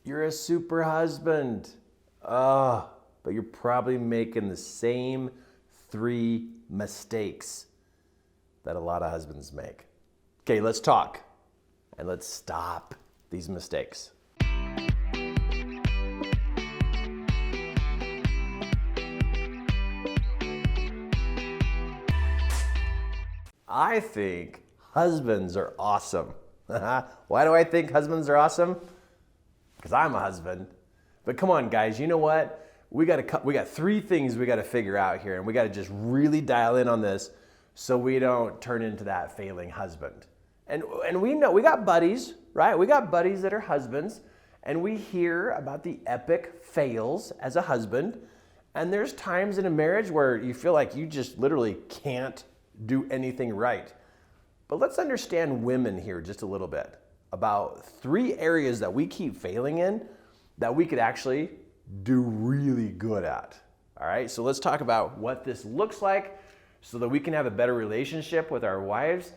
You're a super husband. Oh, but you're probably making the same 3 mistakes that a lot of husbands make. Okay, let's talk and let's stop these mistakes. I think husbands are awesome. Why do I think husbands are awesome? Because I'm a husband. But come on, guys, you know what? We got 3 things we got to figure out here, and we got to just really dial in on this so we don't turn into that failing husband. And we know we got buddies, right? We got buddies that are husbands, and we hear about the epic fails as a husband. And there's times in a marriage where you feel like you just literally can't do anything right. But let's understand women here just a little bit about 3 areas that we keep failing in that we could actually do really good at. All right, so let's talk about what this looks like so that we can have a better relationship with our wives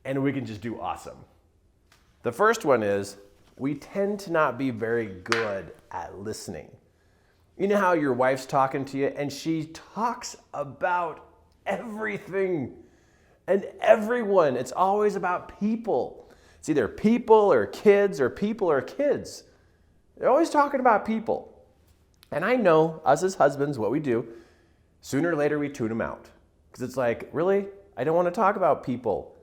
and we can just do awesome. The first one is we tend to not be very good at listening. You know how your wife's talking to you and she talks about everything and everyone. It's always about people. It's either people or kids or people or kids. They're always talking about people. And I know us as husbands, what we do, sooner or later we tune them out. Because it's like, really? I don't want to talk about people.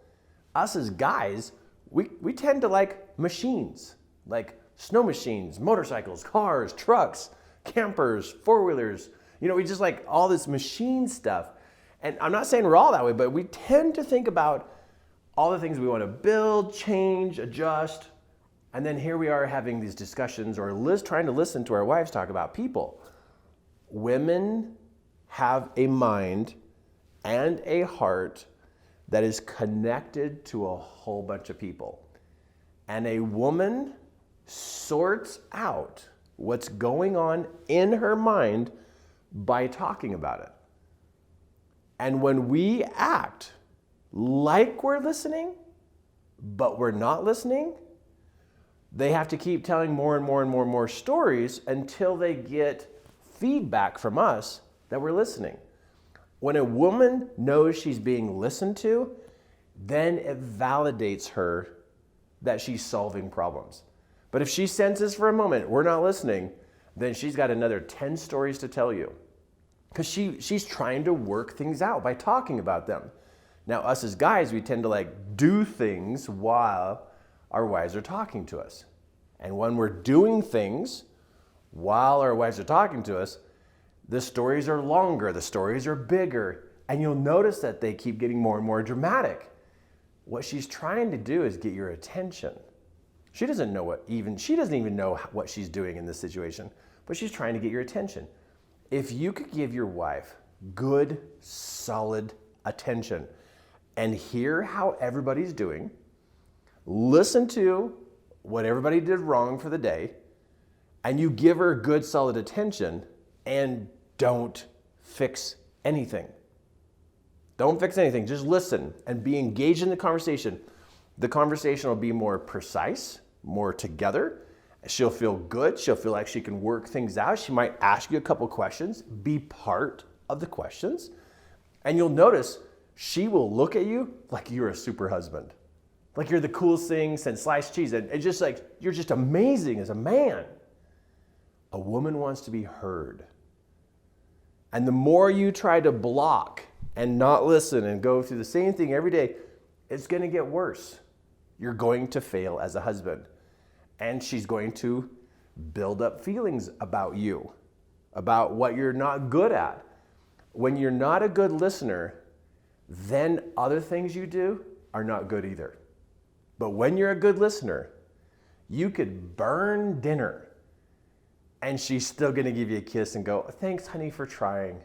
Us as guys, we tend to like machines, like snow machines, motorcycles, cars, trucks, campers, 4-wheelers. You know, we just like all this machine stuff. And I'm not saying we're all that way, but we tend to think about all the things we want to build, change, adjust. And then here we are having these discussions or trying to listen to our wives talk about people. Women have a mind and a heart that is connected to a whole bunch of people. And a woman sorts out what's going on in her mind by talking about it. And when we act like we're listening, but we're not listening, they have to keep telling more and more and more and more stories until they get feedback from us that we're listening. When a woman knows she's being listened to, then it validates her that she's solving problems. But if she senses for a moment we're not listening, then she's got another 10 stories to tell you. Because she's trying to work things out by talking about them. Now, us as guys, we tend to like do things while our wives are talking to us. And when we're doing things while our wives are talking to us, the stories are longer, the stories are bigger, and you'll notice that they keep getting more and more dramatic. What she's trying to do is get your attention. She doesn't even know what she's doing in this situation, but she's trying to get your attention. If you could give your wife good, solid attention and hear how everybody's doing, listen to what everybody did wrong for the day, and you give her good, solid attention and don't fix anything. Don't fix anything. Just listen and be engaged in the conversation. The conversation will be more precise, more together. She'll feel good. She'll feel like she can work things out. She might ask you a couple questions. Be part of the questions. And you'll notice she will look at you like you're a super husband. Like you're the coolest thing since sliced cheese. And it's just like, you're just amazing as a man. A woman wants to be heard. And the more you try to block and not listen and go through the same thing every day, it's going to get worse. You're going to fail as a husband. And she's going to build up feelings about you, about what you're not good at. When you're not a good listener, then other things you do are not good either. But when you're a good listener, you could burn dinner and she's still gonna give you a kiss and go, thanks, honey, for trying.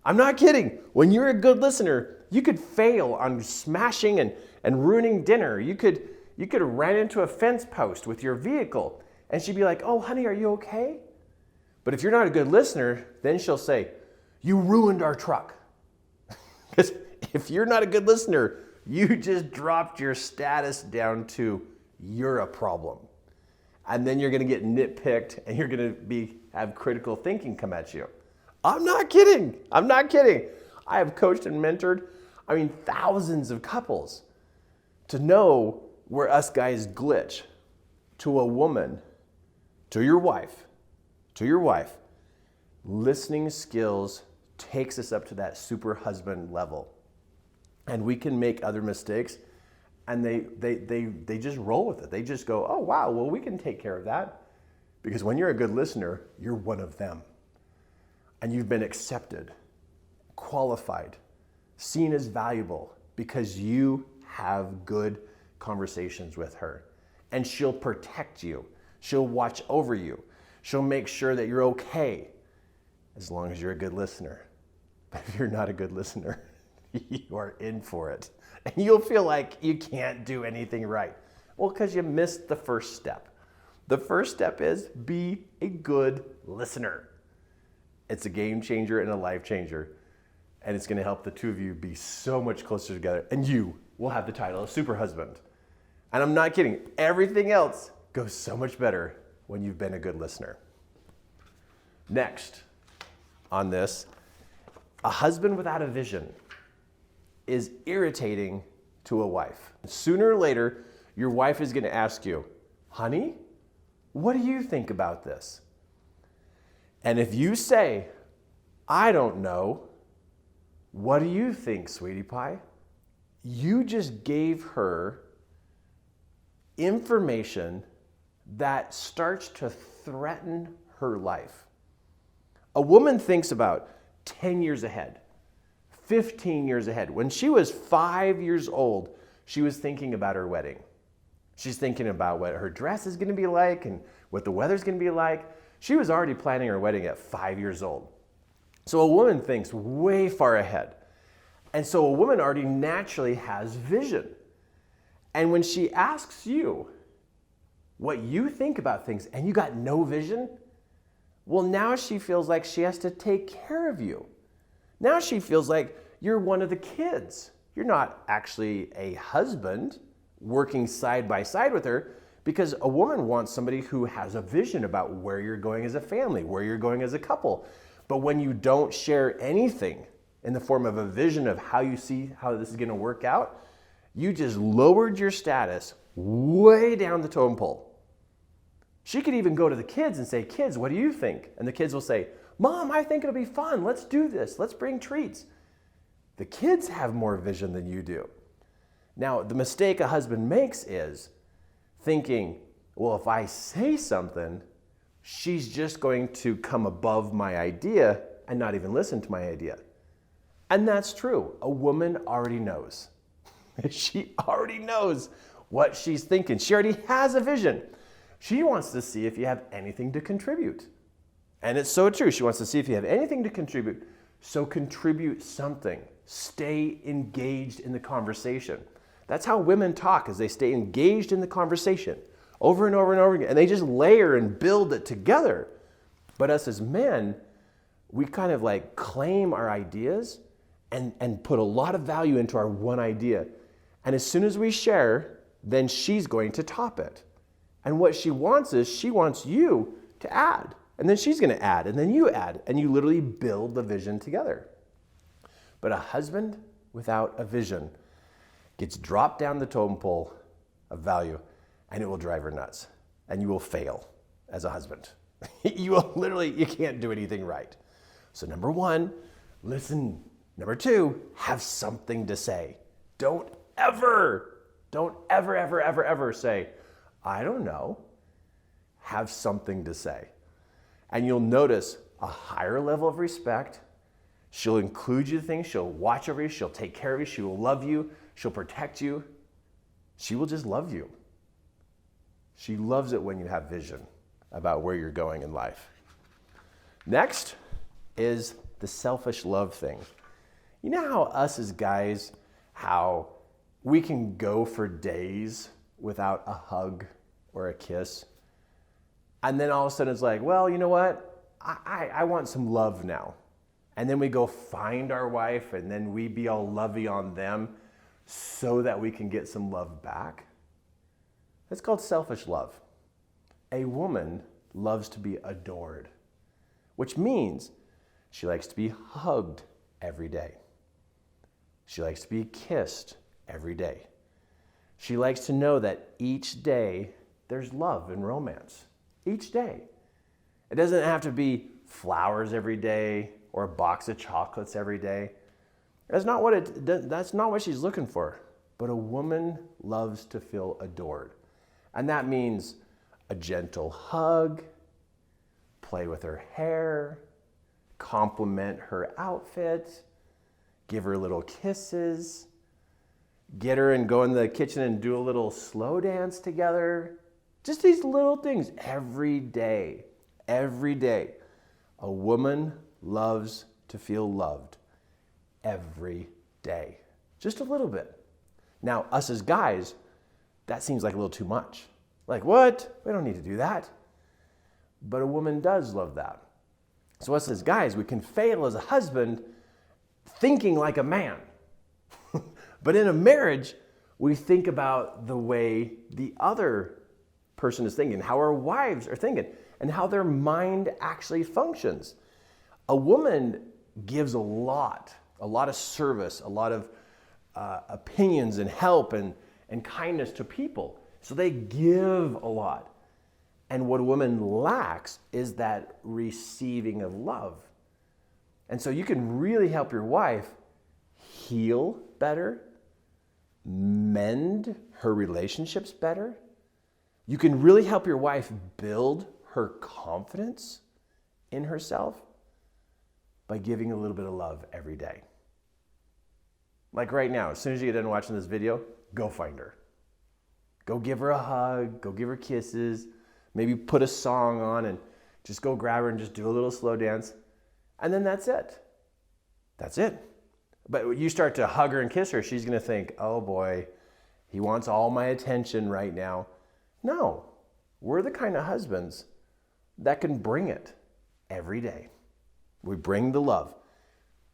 I'm not kidding. When you're a good listener, you could fail on smashing and ruining dinner. You could have ran into a fence post with your vehicle and she'd be like, oh, honey, are you okay? But if you're not a good listener, then she'll say, you ruined our truck. Because if you're not a good listener, you just dropped your status down to you're a problem. and then you're going to get nitpicked and you're going to have critical thinking come at you. I'm not kidding. I'm not kidding. I have coached and mentored, thousands of couples to know where us guys glitch. To a woman, to your wife, listening skills takes us up to that super husband level. And we can make other mistakes, and they just roll with it. They just go, oh, wow, well, we can take care of that. Because when you're a good listener, you're one of them. And you've been accepted, qualified, seen as valuable because you have good conversations with her. And she'll protect you. She'll watch over you. She'll make sure that you're okay as long as you're a good listener. But if you're not a good listener, you are in for it. And you'll feel like you can't do anything right. Well, because you missed the first step. The first step is be a good listener. It's a game changer and a life changer. And it's going to help the two of you be so much closer together. And you will have the title of super husband. And I'm not kidding. Everything else goes so much better when you've been a good listener. Next on this, a husband without a vision is irritating to a wife. Sooner or later, your wife is going to ask you, honey, what do you think about this? And if you say, I don't know, what do you think, sweetie pie? You just gave her information that starts to threaten her life. A woman thinks about 10 years ahead, 15 years ahead. When she was 5 years old, she was thinking about her wedding. She's thinking about what her dress is going to be like and what the weather's going to be like. She was already planning her wedding at 5 years old. So a woman thinks way far ahead. And so a woman already naturally has vision. And when she asks you what you think about things and you got no vision, well, now she feels like she has to take care of you. Now she feels like you're one of the kids. You're not actually a husband working side by side with her, because a woman wants somebody who has a vision about where you're going as a family, where you're going as a couple. But when you don't share anything in the form of a vision of how you see how this is going to work out, you just lowered your status way down the totem pole. She could even go to the kids and say, kids, what do you think? And the kids will say, Mom, I think it'll be fun. Let's do this. Let's bring treats. The kids have more vision than you do. Now, the mistake a husband makes is thinking, well, if I say something, she's just going to come above my idea and not even listen to my idea. And that's true. A woman already knows. She already knows what she's thinking. She already has a vision. She wants to see if you have anything to contribute. And it's so true. She wants to see if you have anything to contribute. So contribute something. Stay engaged in the conversation. That's how women talk, is they stay engaged in the conversation over and over and over again. And they just layer and build it together. But us as men, we kind of like claim our ideas and put a lot of value into our one idea. And as soon as we share, then she's going to top it. And what she wants is she wants you to add. And then she's going to add, and then you add. And you literally build the vision together. But a husband without a vision gets dropped down the totem pole of value, and it will drive her nuts. And you will fail as a husband. You can't do anything right. So number one, listen. Number two, have something to say. Don't ever, ever say, I don't know. Have something to say. And you'll notice a higher level of respect. She'll include you in things. She'll watch over you. She'll take care of you. She will love you. She'll protect you. She will just love you. She loves it when you have vision about where you're going in life. Next is the selfish love thing. You know how us as guys, how we can go for days without a hug or a kiss? And then all of a sudden it's like, well, you know what? I want some love now. And then we go find our wife and then we be all lovey on them so that we can get some love back. That's called selfish love. A woman loves to be adored, which means she likes to be hugged every day. She likes to be kissed every day. She likes to know that each day there's love and romance. Each day. It doesn't have to be flowers every day or a box of chocolates every day. That's not what she's looking for. But a woman loves to feel adored. And that means a gentle hug, play with her hair, compliment her outfit, give her little kisses, get her and go in the kitchen and do a little slow dance together. Just these little things every day. Every day. A woman loves to feel loved every day. Just a little bit. Now, us as guys, that seems like a little too much. Like, what? We don't need to do that. But a woman does love that. So us as guys, we can fail as a husband thinking like a man. But in a marriage, we think about the way the other person is thinking, how our wives are thinking, and how their mind actually functions. A woman gives a lot of service, a lot of opinions and help and kindness to people. So they give a lot. And what a woman lacks is that receiving of love. And so you can really help your wife heal better, mend her relationships better. You can really help your wife build her confidence in herself by giving a little bit of love every day. Like right now, as soon as you get done watching this video, go find her. Go give her a hug, go give her kisses, maybe put a song on and just go grab her and just do a little slow dance. And then that's it. That's it. But when you start to hug her and kiss her, she's gonna think, oh boy, he wants all my attention right now. No, we're the kind of husbands that can bring it every day. We bring the love.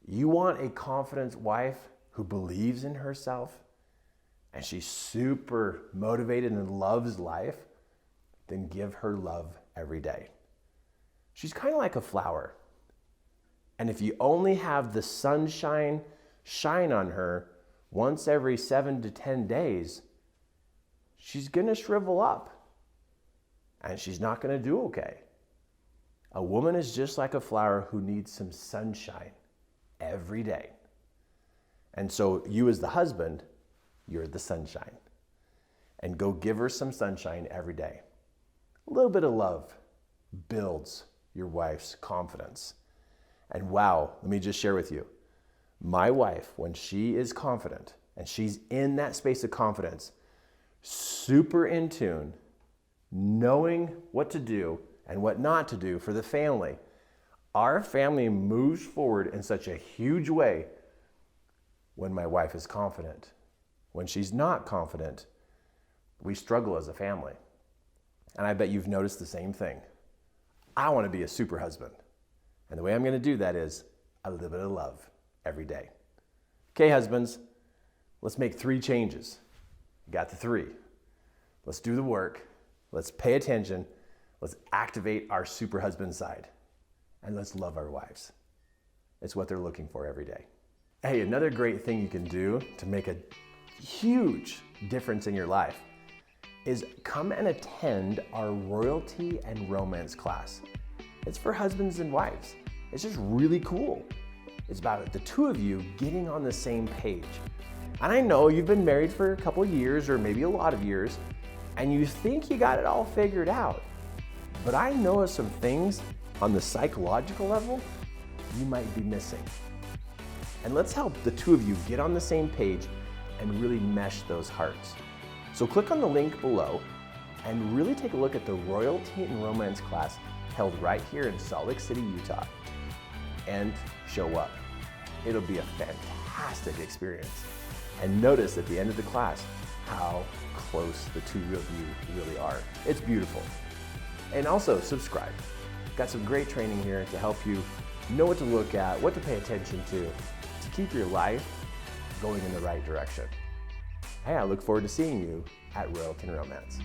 You want a confident wife who believes in herself and she's super motivated and loves life, then give her love every day. She's kind of like a flower. And if you only have the sunshine shine on her once every 7 to 10 days, she's going to shrivel up and she's not going to do okay. A woman is just like a flower who needs some sunshine every day. And so you as the husband, you're the sunshine. And go give her some sunshine every day. A little bit of love builds your wife's confidence. And wow, let me just share with you. My wife, when she is confident and she's in that space of confidence, super in tune, knowing what to do and what not to do for the family, our family moves forward in such a huge way when my wife is confident. When she's not confident, we struggle as a family. And I bet you've noticed the same thing. I want to be a super husband. And the way I'm going to do that is a little bit of love every day. Okay, husbands, let's make 3 changes. Got the 3. Let's do the work. Let's pay attention. Let's activate our super husband side. And let's love our wives. It's what they're looking for every day. Hey, another great thing you can do to make a huge difference in your life is come and attend our Royalty and Romance class. It's for husbands and wives. It's just really cool. It's about the 2 of you getting on the same page. And I know you've been married for a couple of years or maybe a lot of years, and you think you got it all figured out. But I know of some things on the psychological level you might be missing. And let's help the 2 of you get on the same page and really mesh those hearts. So click on the link below and really take a look at the Royalty and Romance class held right here in Salt Lake City, Utah. And show up. It'll be a fantastic experience. And notice at the end of the class how close the 2 of you really are. It's beautiful. And also subscribe. Got some great training here to help you know what to look at, what to pay attention to keep your life going in the right direction. Hey, I look forward to seeing you at Royalton Romance.